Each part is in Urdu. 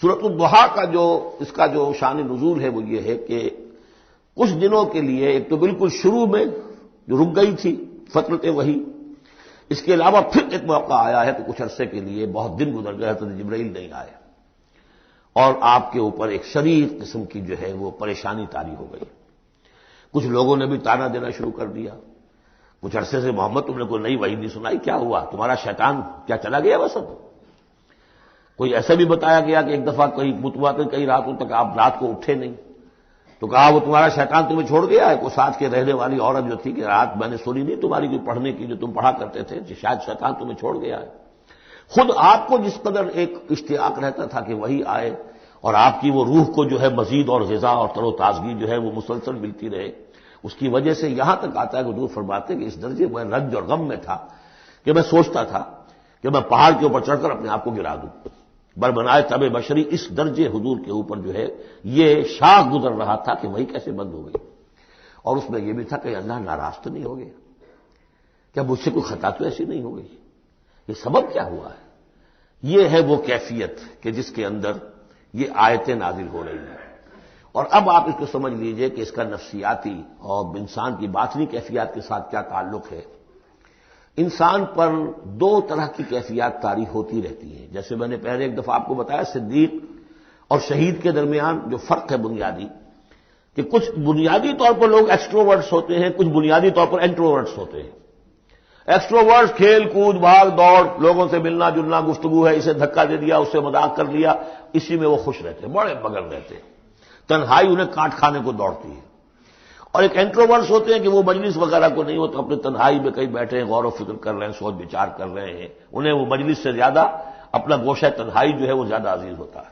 سورۃ الضحیٰ کا اس کا جو شان نزول ہے وہ یہ ہے کہ کچھ دنوں کے لیے، ایک تو بالکل شروع میں جو رک گئی تھی فترت وحی، اس کے علاوہ پھر ایک موقع آیا ہے کہ کچھ عرصے کے لیے بہت دن گزر گئے حضرت جبرائیل نہیں آئے اور آپ کے اوپر ایک شدید قسم کی جو ہے وہ پریشانی طاری ہو گئی۔ کچھ لوگوں نے بھی طعنہ دینا شروع کر دیا، کچھ عرصے سے محمد تم نے کوئی نئی وحی نہیں سنائی، کیا ہوا تمہارا شیطان کیا چلا گیا بس اب؟ کوئی ایسا بھی بتایا گیا کہ ایک دفعہ کہیں متواتر کئی راتوں تک آپ رات کو اٹھے نہیں، تو کہا وہ تمہارا شیطان تمہیں چھوڑ گیا ہے۔ کوئی ساتھ کے رہنے والی عورت جو تھی کہ رات میں نے سنی نہیں تمہاری کوئی پڑھنے کی جو تم پڑھا کرتے تھے، شاید شیطان تمہیں چھوڑ گیا ہے۔ خود آپ کو جس قدر ایک اشتیاق رہتا تھا کہ وہی آئے اور آپ کی وہ روح کو جو ہے مزید اور غذا اور تر و تازگی جو ہے وہ مسلسل ملتی رہے، اس کی وجہ سے یہاں تک آتا ہے کہ حضور فرماتے ہیں کہ اس درجے میں رنج اور غم میں تھا کہ میں سوچتا تھا کہ میں پہاڑ کے اوپر چڑھ کر اپنے آپ کو گرا دوں۔ بربنائے طب بشری اس درجے حضور کے اوپر جو ہے یہ شاخ گزر رہا تھا کہ وہی کیسے بند ہو گئی، اور اس میں یہ بھی تھا کہ اللہ ناراض تو نہیں ہو گیا، کیا مجھ سے کوئی خطا تو ایسی نہیں ہو گئی، یہ سبب کیا ہوا ہے؟ یہ ہے وہ کیفیت کہ جس کے اندر یہ آیتیں نازل ہو رہی ہیں۔ اور اب آپ اس کو سمجھ لیجئے کہ اس کا نفسیاتی اور انسان کی باطنی کیفیات کے ساتھ کیا تعلق ہے۔ انسان پر دو طرح کی کیفیات طاری ہوتی رہتی ہیں، جیسے میں نے پہلے ایک دفعہ آپ کو بتایا صدیق اور شہید کے درمیان جو فرق ہے بنیادی، کہ کچھ بنیادی طور پر لوگ ایکسٹروورٹس ہوتے ہیں، کچھ بنیادی طور پر انٹروورٹس ہوتے ہیں۔ ایکسٹروورٹس کھیل کود بھاگ دوڑ، لوگوں سے ملنا جلنا، گفتگو ہے، اسے دھکا دے دیا، اس سے مذاق کر لیا، اسی میں وہ خوش رہتے ہیں، بڑے مگن رہتے ہیں، تنہائی انہیں کاٹ کھانے کو دوڑتی ہے۔ اور ایک انٹروورٹس ہوتے ہیں کہ وہ مجلس وغیرہ کو نہیں ہوتا، اپنے تنہائی میں کہیں بیٹھے ہیں، غور و فکر کر رہے ہیں، سوچ بچار کر رہے ہیں، انہیں وہ مجلس سے زیادہ اپنا گوشہ تنہائی جو ہے وہ زیادہ عزیز ہوتا ہے۔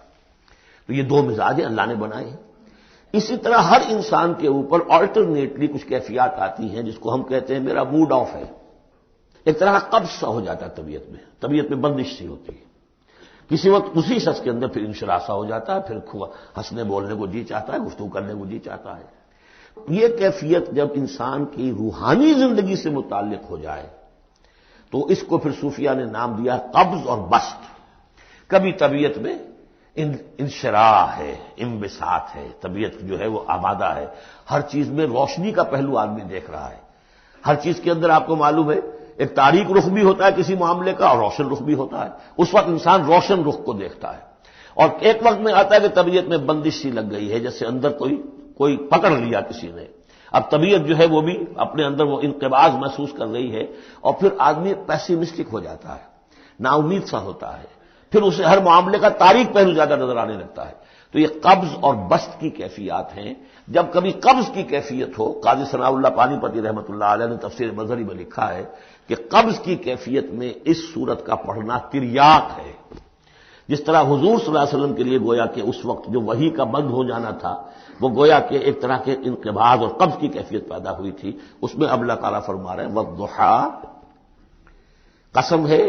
تو یہ دو مزاج اللہ نے بنائے ہیں۔ اسی طرح ہر انسان کے اوپر آلٹرنیٹلی کچھ کیفیات آتی ہیں جس کو ہم کہتے ہیں میرا موڈ آف ہے، ایک طرح کا قبض سا ہو جاتا ہے طبیعت میں بندش سی ہوتی ہے، کسی وقت اسی شخص کے اندر پھر انشراح سا ہو جاتا ہے، پھر ہنسنے بولنے کو جی چاہتا ہے، گفتگو کرنے کو جی چاہتا ہے۔ یہ کیفیت جب انسان کی روحانی زندگی سے متعلق ہو جائے تو اس کو پھر صوفیہ نے نام دیا قبض اور بسط۔ کبھی طبیعت میں انشراح ہے، انبساط ہے، طبیعت جو ہے وہ آبادہ ہے، ہر چیز میں روشنی کا پہلو آدمی دیکھ رہا ہے، ہر چیز کے اندر آپ کو معلوم ہے ایک تاریک رخ بھی ہوتا ہے کسی معاملے کا اور روشن رخ بھی ہوتا ہے، اس وقت انسان روشن رخ کو دیکھتا ہے۔ اور ایک وقت میں آتا ہے کہ طبیعت میں بندش سی لگ گئی ہے، جیسے اندر کوئی پکڑ لیا کسی نے، اب طبیعت جو ہے وہ بھی اپنے اندر وہ انقباض محسوس کر رہی ہے، اور پھر آدمی پیسیمسٹک ہو جاتا ہے، نا امید سا ہوتا ہے، پھر اسے ہر معاملے کا تاریک پہلو زیادہ نظر آنے لگتا ہے۔ تو یہ قبض اور بسط کی کیفیات ہیں۔ جب کبھی قبض کی کیفیت ہو، قاضی ثناء اللہ پانی پتی رحمۃ اللہ علیہ نے تفسیر مظہری میں لکھا ہے کہ قبض کی کیفیت میں اس سورت کا پڑھنا تریاق ہے، جس طرح حضور صلی اللہ علیہ وسلم کے لیے گویا کہ اس وقت جو وحی کا بند ہو جانا تھا وہ گویا کہ ایک طرح کے انقباض اور قبض کی کیفیت پیدا ہوئی تھی، اس میں اب اللہ تعالیٰ فرما رہے ہیں والضحیٰ، قسم ہے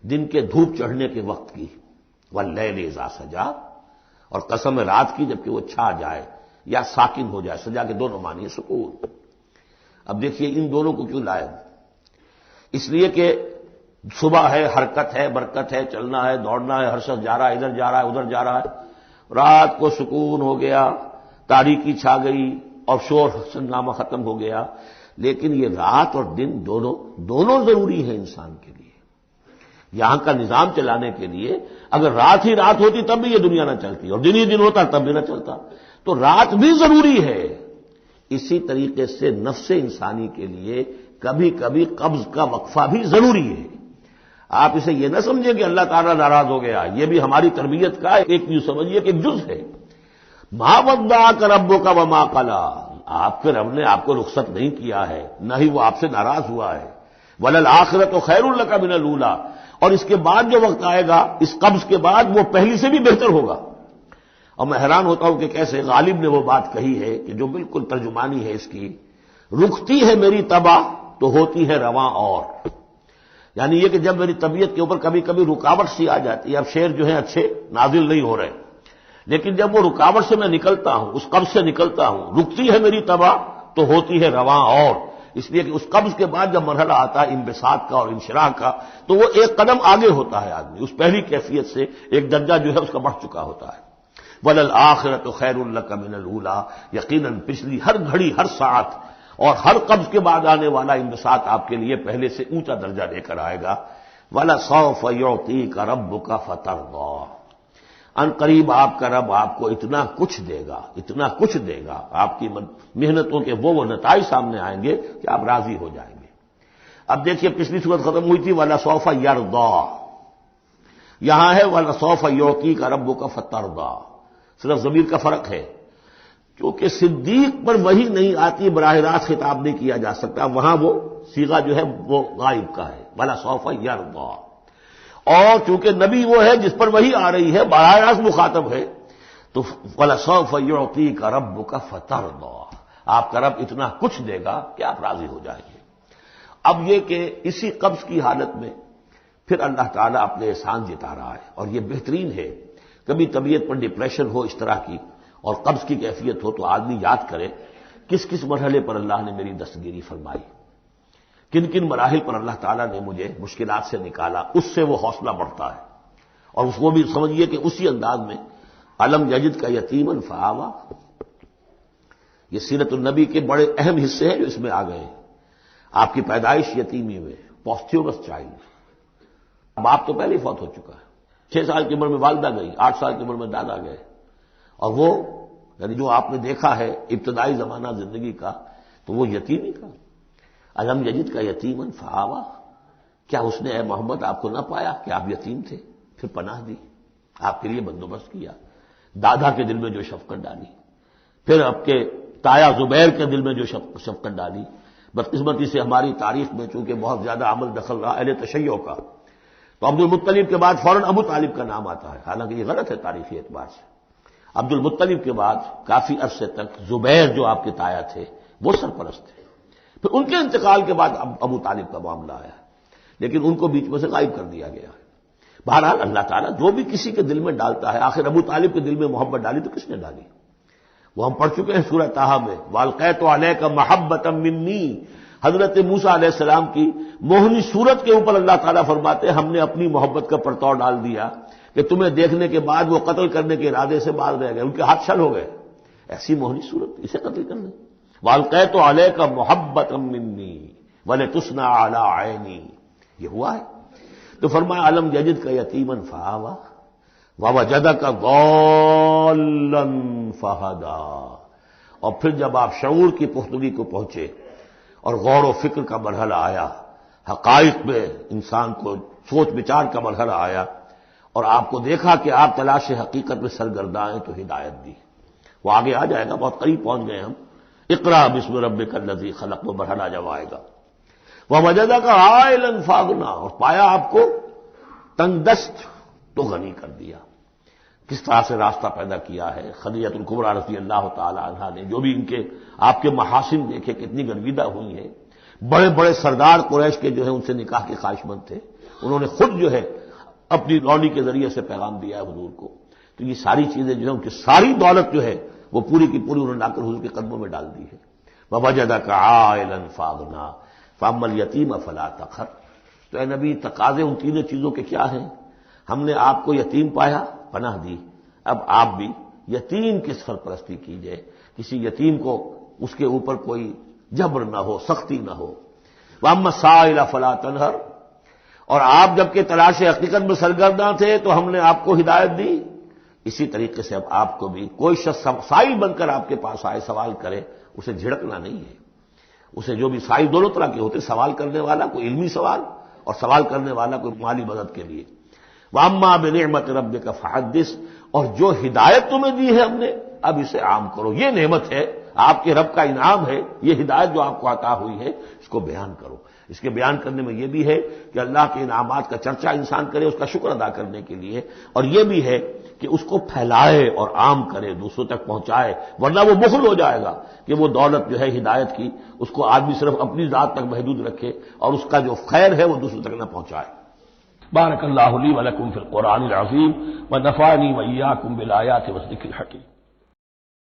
دن کے دھوپ چڑھنے کے وقت کی، واللیل اذا سجا، اور قسم ہے رات کی جبکہ وہ چھا جائے یا ساکن ہو جائے، سجا کے دونوں معنی ہے سکون۔ اب دیکھیے ان دونوں کو کیوں لائے، اس لیے کہ صبح ہے، حرکت ہے، برکت ہے، چلنا ہے، دوڑنا ہے، ہر شخص جا رہا ہے، ادھر جا رہا ہے ادھر جا رہا ہے، رات کو سکون ہو گیا، تاریکی چھا گئی اور شور ہنگامہ ختم ہو گیا۔ لیکن یہ رات اور دن دونوں ضروری ہیں انسان کے لیے، یہاں کا نظام چلانے کے لیے۔ اگر رات ہی رات ہوتی تب بھی یہ دنیا نہ چلتی، اور دن ہی دن ہوتا تب بھی نہ چلتا، تو رات بھی ضروری ہے۔ اسی طریقے سے نفس انسانی کے لیے کبھی کبھی قبض کا وقفہ بھی ضروری ہے۔ آپ اسے یہ نہ سمجھیں کہ اللہ تعالیٰ ناراض ہو گیا، یہ بھی ہماری تربیت کا ایک یوں سمجھیے کہ ایک جز ہے۔ ما ودعک ربک وما قلی، آپ کے رب نے آپ کو رخصت نہیں کیا ہے، نہ ہی وہ آپ سے ناراض ہوا ہے۔ وللآخرۃ خیر لک من الاولی، اور اس کے بعد جو وقت آئے گا اس قبض کے بعد وہ پہلی سے بھی بہتر ہوگا۔ اور میں حیران ہوتا ہوں کہ کیسے غالب نے وہ بات کہی ہے کہ جو بالکل ترجمانی ہے اس کی، رکتی ہے میری طبع تو ہوتی ہے رواں اور، یعنی یہ کہ جب میری طبیعت کے اوپر کبھی کبھی رکاوٹ سی آ جاتی ہے، اب شعر جو ہے اچھے نازل نہیں ہو رہے، لیکن جب وہ رکاوٹ سے میں نکلتا ہوں، اس قبض سے نکلتا ہوں، رکتی ہے میری طبع تو ہوتی ہے رواں اور، اس لیے کہ اس قبض کے بعد جب مرحلہ آتا ہے انبساط کا اور انشراح کا تو وہ ایک قدم آگے ہوتا ہے آدمی، اس پہلی کیفیت سے ایک درجہ جو ہے اس کا بڑھ چکا ہوتا ہے۔ وَلَلْآخِرَةُ خَيْرٌ لَكَ مِنَ الْأُولَىٰ، یقیناً پچھلی ہر گھڑی، ہر ساعت اور ہر قبض کے بعد آنے والا انبساط آپ کے لیے پہلے سے اونچا درجہ لے کر آئے گا۔ وَلَسَوْفَ يُعْطِيكَ رَبُّكَ فَتَرْضَىٰ، ان قریب آپ کا رب آپ کو اتنا کچھ دے گا، اتنا کچھ دے گا، آپ کی محنتوں کے وہ نتائج سامنے آئیں گے کہ آپ راضی ہو جائیں گے۔ اب دیکھیے پچھلی صورت ختم ہوئی تھی وَلَسَوْفَ يَرْضَىٰ، یہاں ہے وَلَسَوْفَ يُعْطِيكَ رَبُّكَ فَتَرْضَىٰ، صرف ضمیر کا فرق ہے، کیونکہ صدیق پر وہی نہیں آتی، براہ راست خطاب نہیں کیا جا سکتا، وہاں وہ صیغہ جو ہے وہ غائب کا ہے، وَلَسَوْفَ يَرْضَىٰ، اور چونکہ نبی وہ ہے جس پر وہی آ رہی ہے، براہ راست مخاطب ہے، تو وَلَسَوْفَ يُعْطِيكَ رَبُّكَ فَتَرْضَىٰ، آپ کا رب اتنا کچھ دے گا کہ آپ راضی ہو جائیں گے۔ اب یہ کہ اسی قبض کی حالت میں پھر اللہ تعالیٰ اپنے احسان جتا رہا ہے، اور یہ بہترین ہے۔ کبھی طبیعت پر ڈپریشن ہو اس طرح کی اور قبض کی کیفیت ہو تو آدمی یاد کرے کس کس مرحلے پر اللہ نے میری دستگیری فرمائی، کن کن مراحل پر اللہ تعالیٰ نے مجھے مشکلات سے نکالا، اس سے وہ حوصلہ بڑھتا ہے۔ اور اس کو بھی سمجھیے کہ اسی انداز میں علم یجد کا یتیمن فآوا، یہ سیرت النبی کے بڑے اہم حصے ہیں جو اس میں آ گئے ہیں۔ آپ کی پیدائش یتیمی میں، پوسٹیورس چائلڈ، باپ تو پہلے ہی فوت ہو چکا ہے، 6 سال کی عمر میں والدہ گئی، 8 سال کی عمر میں دادا گئے، اور وہ یعنی جو آپ نے دیکھا ہے ابتدائی زمانہ زندگی کا تو وہ یتیمی کا۔ علم یجد کا یتیمن فآوا، کیا اس نے اے محمد آپ کو نہ پایا کہ آپ یتیم تھے، پھر پناہ دی، آپ کے لیے بندوبست کیا، دادا کے دل میں جو شفقت ڈالی، پھر آپ کے تایا زبیر کے دل میں جو شفقت ڈالی۔ بدقسمتی سے ہماری تاریخ میں چونکہ بہت زیادہ عمل دخل رہا اہل تشیع کا، تو عبد المطلب کے بعد فوراً ابو طالب کا نام آتا ہے، حالانکہ یہ غلط ہے تاریخی اعتبار سے۔ عبد المطلب کے بعد کافی عرصے تک زبیر جو آپ کے تایا تھے وہ سرپرست تھے، پھر ان کے انتقال کے بعد ابو طالب کا معاملہ آیا، لیکن ان کو بیچ میں سے غائب کر دیا گیا ہے۔ بہرحال اللہ تعالیٰ جو بھی کسی کے دل میں ڈالتا ہے، آخر ابو طالب کے دل میں محبت ڈالی تو کس نے ڈالی؟ وہ ہم پڑھ چکے ہیں سورہ طٰہٰ میں، وَأَلْقَيْتُ عَلَيْكَ مَحَبَّةً مِّنِّي، حضرت موسیٰ علیہ السلام کی موہنی صورت کے اوپر اللہ تعالیٰ فرماتے ہیں ہم نے اپنی محبت کا پرتو ڈال دیا کہ تمہیں دیکھنے کے بعد وہ قتل کرنے کے ارادے سے باز رہ گئے، ان کے ہاتھ چھل ہو گئے، ایسی موہنی صورت اسے قتل کر لیں۔ وَأَلْقَيْتُ عَلَيْكَ مَحَبَّةً مِّنِّي وَلِتُصْنَعَ عَلَىٰ عَيْنِي، یہ ہوا ہے۔ تو فرمایا علم یجد کا یتیمن فآوا ووجدک ضالا فہدا، اور پھر جب آپ شعور کی پختگی کو پہنچے اور غور و فکر کا مرحلہ آیا، حقائق میں انسان کو سوچ بچار کا مرحلہ آیا، اور آپ کو دیکھا کہ آپ تلاش حقیقت میں سرگرداں ہیں تو ہدایت دی۔ وہ آگے آ جائے گا، بہت قریب پہنچ گئے ہم، اقرا بسم ربک الذی خلق، وہ مرحلہ جب آئے گا۔ ووجدک عائلا فاغنا، اور پایا آپ کو تنگ دست تو غنی کر دیا۔ کس طرح سے راستہ پیدا کیا ہے خدیجہ الکبریٰ رضی اللہ تعالی عنہا نے، جو بھی ان کے آپ کے محاسن دیکھے کتنی گرویدہ ہوئی ہیں۔ بڑے بڑے سردار قریش کے جو ہے ان سے نکاح کے خواہش مند تھے، انہوں نے خود جو ہے اپنی رونی کے ذریعے سے پیغام دیا ہے حضور کو۔ تو یہ ساری چیزیں جو ہے ان کی ساری دولت جو ہے وہ پوری کی پوری انہوں نے لا کر حضور کے قدموں میں ڈال دی ہے۔ ووجدک عائلا فاغنا فاما الیتیم فلا تقہر، تو اے نبی تقاضے ان تینوں چیزوں کے کیا ہیں؟ ہم نے آپ کو یتیم پایا، پناہ دی، اب آپ بھی یتیم کی سرپرستی کیجئے، کسی یتیم کو اس کے اوپر کوئی جبر نہ ہو، سختی نہ ہو۔ واما السائل فلا تنہر، اور آپ جبکہ تلاش حقیقت میں سرگرداں تھے تو ہم نے آپ کو ہدایت دی، اسی طریقے سے اب آپ کو بھی کوئی شخص سائل بن کر آپ کے پاس آئے سوال کرے، اسے جھڑکنا نہیں ہے۔ اسے جو بھی سائل دونوں طرح کے ہوتے، سوال کرنے والا کوئی علمی سوال اور سوال کرنے والا کوئی مالی مدد کے لیے۔ وَأَمَّا بِنِعْمَةِ رَبِّكَ فَحَدِّثْ، اور جو ہدایت تمہیں دی ہے ہم نے اب اسے عام کرو، یہ نعمت ہے، آپ کے رب کا انعام ہے، یہ ہدایت جو آپ کو عطا ہوئی ہے اس کو بیان کرو۔ اس کے بیان کرنے میں یہ بھی ہے کہ اللہ کے انعامات کا چرچا انسان کرے اس کا شکر ادا کرنے کے لیے، اور یہ بھی ہے کہ اس کو پھیلائے اور عام کرے، دوسروں تک پہنچائے، ورنہ وہ بخل ہو جائے گا کہ وہ دولت جو ہے ہدایت کی اس کو آدمی صرف اپنی ذات تک محدود رکھے اور اس کا جو خیر ہے وہ دوسروں تک نہ پہنچائے۔ بارک اللہ لی و لکم فی القرآن العظیم و نفعنی و ایاکم بالآیات والذکر الحکیم۔